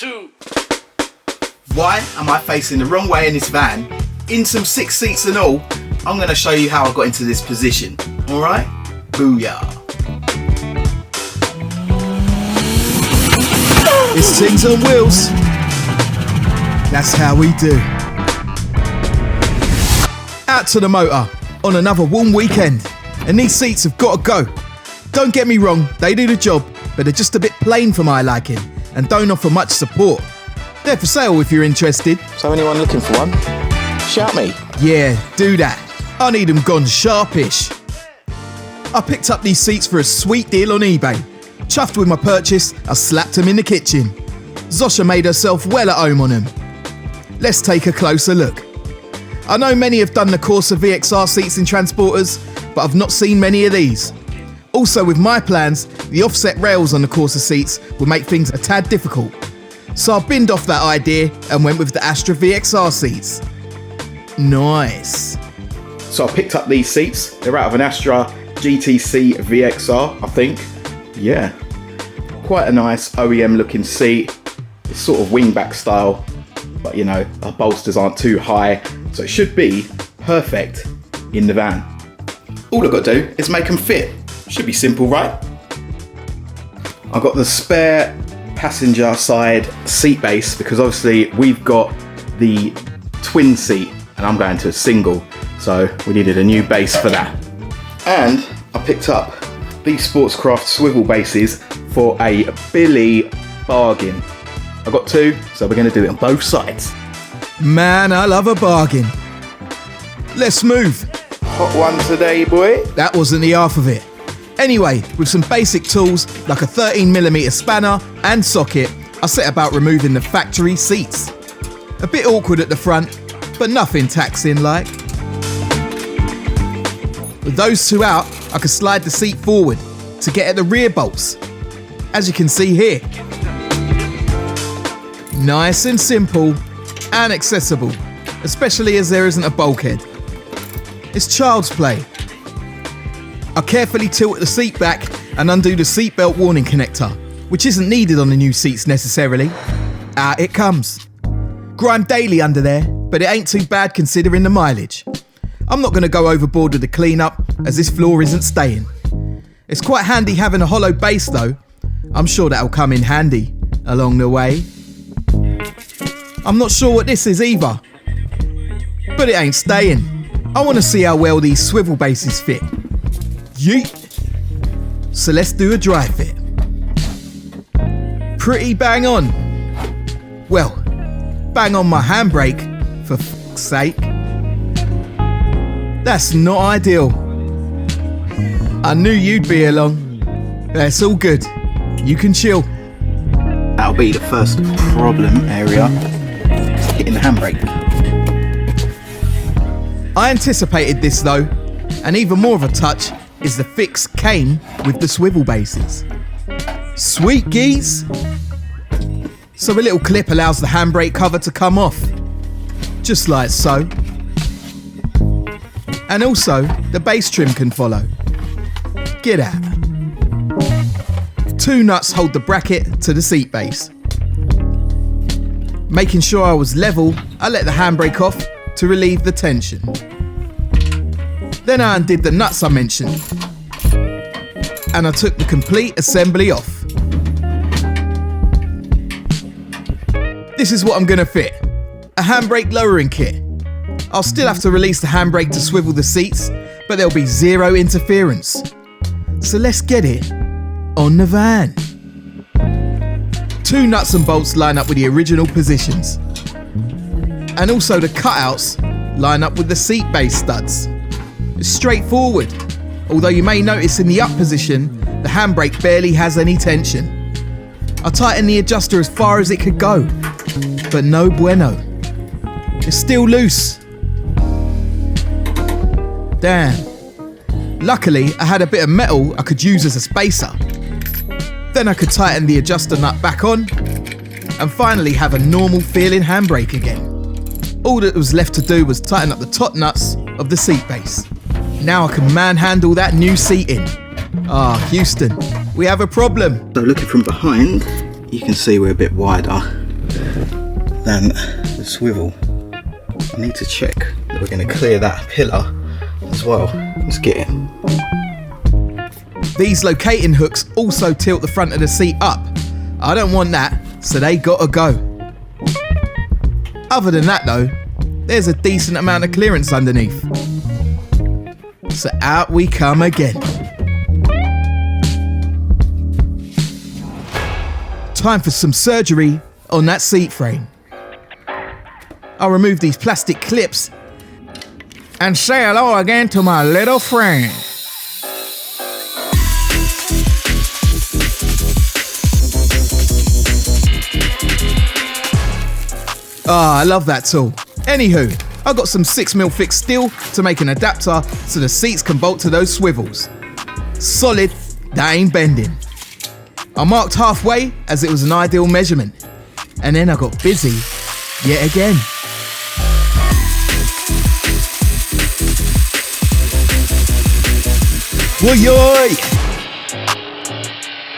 2. Why am I facing the wrong way in this van? In some 6 seats and all, I'm going to show you how I got into this position. Alright? Booyah. It's things on wheels. That's how we do. Out to the motor on another warm weekend, and these seats have got to go. Don't get me wrong, they do the job, but they're just a bit plain for my liking and don't offer much support. They're for sale if you're interested. So anyone looking for one? Shout me. Yeah, do that. I need them gone sharpish. I picked up these seats for a sweet deal on eBay. Chuffed with my purchase, I slapped them in the kitchen. Zosha made herself well at home on them. Let's take a closer look. I know many have done the Corsa VXR seats in transporters, but I've not seen many of these. Also with my plans, the offset rails on the Corsa seats will make things a tad difficult. So I binned off that idea and went with the Astra VXR seats. Nice. So I picked up these seats. They're out of an Astra GTC VXR, I think. Yeah. Quite a nice OEM looking seat. It's sort of wingback style, but you know, our bolsters aren't too high, so it should be perfect in the van. All I've got to do is make them fit. Should be simple, right? I've got the spare passenger side seat base because obviously we've got the twin seat and I'm going to a single, so we needed a new base for that. And I picked up these Sportscraft swivel bases for a Billy bargain. I've got 2, so we're going to do it on both sides. Man, I love a bargain. Let's move. Hot one today, boy. That wasn't the half of it. Anyway, with some basic tools like a 13mm spanner and socket, I set about removing the factory seats. A bit awkward at the front, but nothing taxing like. With those 2 out, I could slide the seat forward to get at the rear bolts, as you can see here. Nice and simple and accessible, especially as there isn't a bulkhead. It's child's play. I carefully tilt the seat back and undo the seatbelt warning connector, which isn't needed on the new seats necessarily. Out it comes. Grind daily under there, but it ain't too bad considering the mileage. I'm not going to go overboard with the cleanup, as this floor isn't staying. It's quite handy having a hollow base though. I'm sure that'll come in handy along the way. I'm not sure what this is either, but it ain't staying. I want to see how well these swivel bases fit. Yeet. So let's do a dry fit. Pretty bang on. Well, bang on my handbrake, for f***'s sake. That's not ideal. I knew you'd be along. That's all good. You can chill. That'll be the first problem area. Hitting the handbrake. I anticipated this though, and even more of a touch is the fix came with the swivel bases. Sweet geese! So a little clip allows the handbrake cover to come off, just like so. And also, the base trim can follow. Get out. 2 nuts hold the bracket to the seat base. Making sure I was level, I let the handbrake off to relieve the tension. Then I undid the nuts I mentioned, and I took the complete assembly off. This is what I'm gonna fit, a handbrake lowering kit. I'll still have to release the handbrake to swivel the seats, but there'll be 0 interference. So let's get it on the van. 2 nuts and bolts line up with the original positions, and also the cutouts line up with the seat base studs. It's straightforward, although you may notice in the up position, the handbrake barely has any tension. I tightened the adjuster as far as it could go, but no bueno. It's still loose. Damn. Luckily, I had a bit of metal I could use as a spacer. Then I could tighten the adjuster nut back on, and finally have a normal feeling handbrake again. All that was left to do was tighten up the top nuts of the seat base. Now I can manhandle that new seating. Houston, we have a problem. So looking from behind, you can see we're a bit wider than the swivel. I need to check that we're going to clear that pillar as well. Let's get it. These locating hooks also tilt the front of the seat up. I don't want that, so they gotta go. Other than that though, there's a decent amount of clearance underneath. So out we come again. Time for some surgery on that seat frame. I'll remove these plastic clips and say hello again to my little friend. I love that tool. Anywho, I got some 6mm thick steel to make an adapter so the seats can bolt to those swivels. Solid, that ain't bending. I marked halfway as it was an ideal measurement. And then I got busy yet again. Woy-yoy!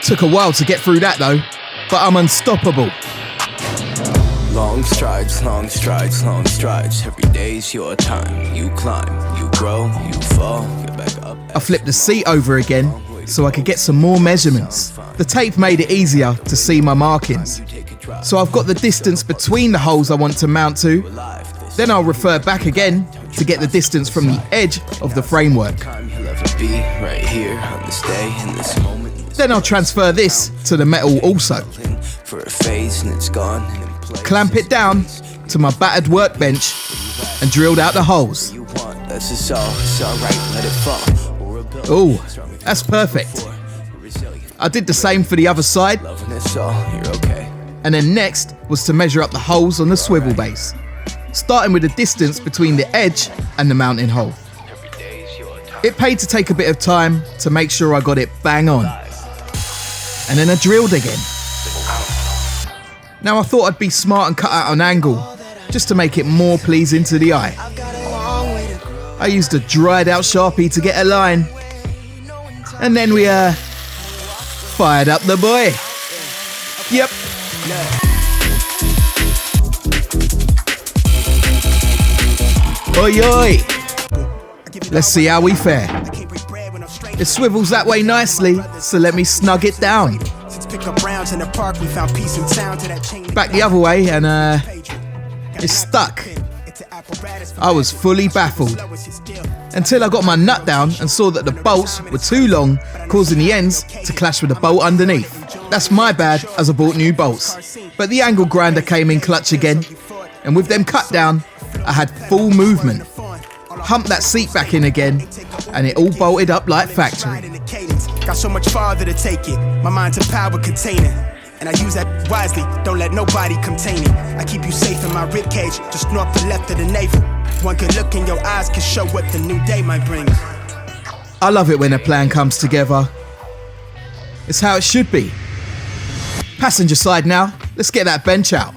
Took a while to get through that though, but I'm unstoppable. Long strides, long strides, long strides. Every day's your time. You climb, you grow, you fall, get back up. I flipped the seat over again so I could get some more measurements. The tape made it easier to see my markings. So I've got the distance between the holes I want to mount to. Then I'll refer back again to get the distance from the edge of the framework. Then I'll transfer this to the metal also. Clamp it down to my battered workbench and drilled out the holes. Oh, that's perfect. I did the same for the other side. And then next was to measure up the holes on the swivel base, starting with the distance between the edge and the mounting hole. It paid to take a bit of time to make sure I got it bang on. And then I drilled again. Now I thought I'd be smart and cut out an angle, just to make it more pleasing to the eye. I used a dried out Sharpie to get a line. And then we fired up the boy. Yep. Oi oi! Let's see how we fare. It swivels that way nicely, so let me snug it down. Back the other way and it's stuck. I was fully baffled until I got my nut down and saw that the bolts were too long, causing the ends to clash with the bolt underneath. That's my bad as I bought new bolts. But the angle grinder came in clutch again, and with them cut down, I had full movement. Humped that seat back in again, and it all bolted up like factory. Got so much farther to take it. My mind's a power container, and I use that wisely. Don't let nobody contain it. I keep you safe in my ribcage, just north to left of the navel. One good look in your eyes can show what the new day might bring. I love it when a plan comes together. It's how it should be. Passenger side now. Let's get that bench out.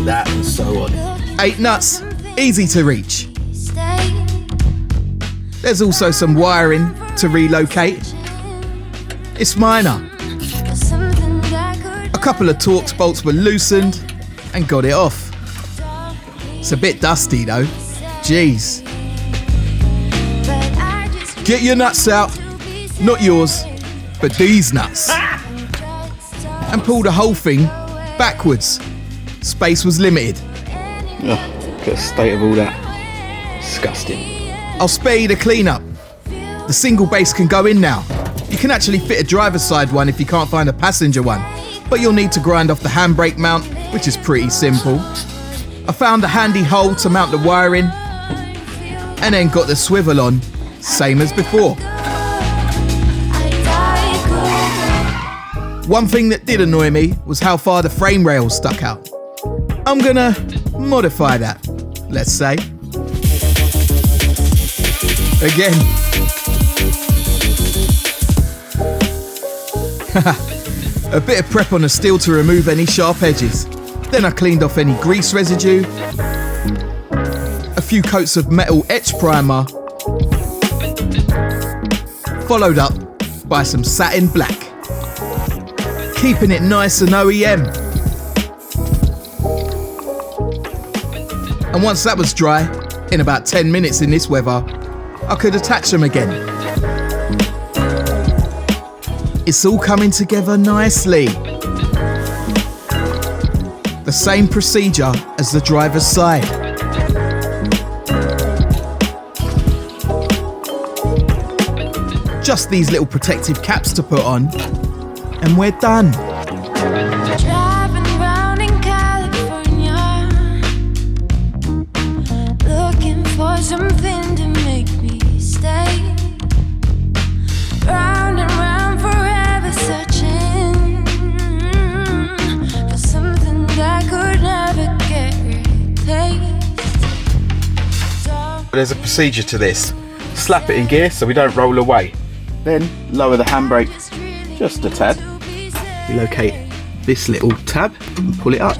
That is so odd. 8 nuts, easy to reach. There's also some wiring to relocate. It's minor. A couple of Torx bolts were loosened and got it off. It's a bit dusty though. Jeez. Get your nuts out. Not yours, but these nuts. And pull the whole thing backwards. Space was limited. Look at the state of all that. Disgusting. I'll spare you the cleanup. The single base can go in now. You can actually fit a driver's side one if you can't find a passenger one, but you'll need to grind off the handbrake mount, which is pretty simple. I found a handy hole to mount the wiring, and then got the swivel on, same as before. One thing that did annoy me was how far the frame rails stuck out. I'm gonna modify that, let's say. Again. A bit of prep on the steel to remove any sharp edges. Then I cleaned off any grease residue. A few coats of metal etch primer. Followed up by some satin black. keeping it nice and OEM. And once that was dry, in about 10 minutes in this weather, I could attach them again. It's all coming together nicely. The same procedure as the driver's side. Just these little protective caps to put on, and we're done. Driving round in California, looking for something to make me stay. Round and round forever, searching for something that could never get replaced. There's a procedure to this. Slap it in gear so we don't roll away. Then lower the handbrake just a tad. We locate this little tab and pull it up.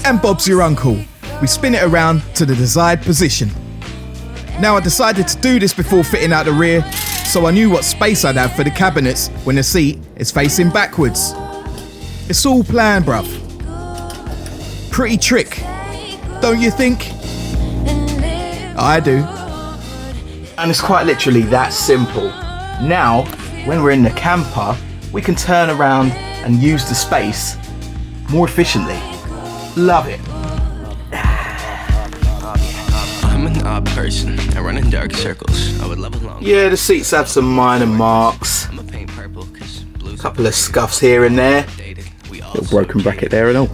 And Bob's your uncle. We spin it around to the desired position. Now I decided to do this before fitting out the rear, so I knew what space I'd have for the cabinets when the seat is facing backwards. It's all planned, bruv. Pretty trick, don't you think? I do. And it's quite literally that simple. Now, when we're in the camper, we can turn around and use the space more efficiently. Love it. I'm an odd person. I run in dark circles. I would love a long. Yeah, the seats have some minor marks. I'm a paint purple 'cause blue's Couple of scuffs here and there. Little broken bracket there and all.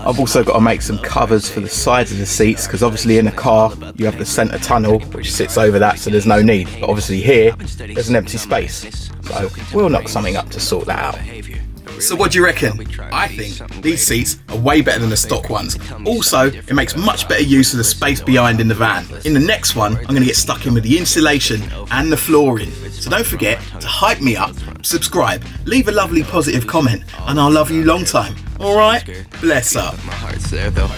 I've also got to make some covers for the sides of the seats because obviously in a car you have the centre tunnel which sits over that, so there's no need. But obviously here there's an empty space, so we'll knock something up to sort that out. So what do you reckon? I think these seats are way better than the stock ones. Also, it makes much better use of the space behind in the van. In the next one, I'm going to get stuck in with the insulation and the flooring. So don't forget to hype me up, subscribe, leave a lovely positive comment, and I'll love you long time. Alright? Bless up. My heart's there though.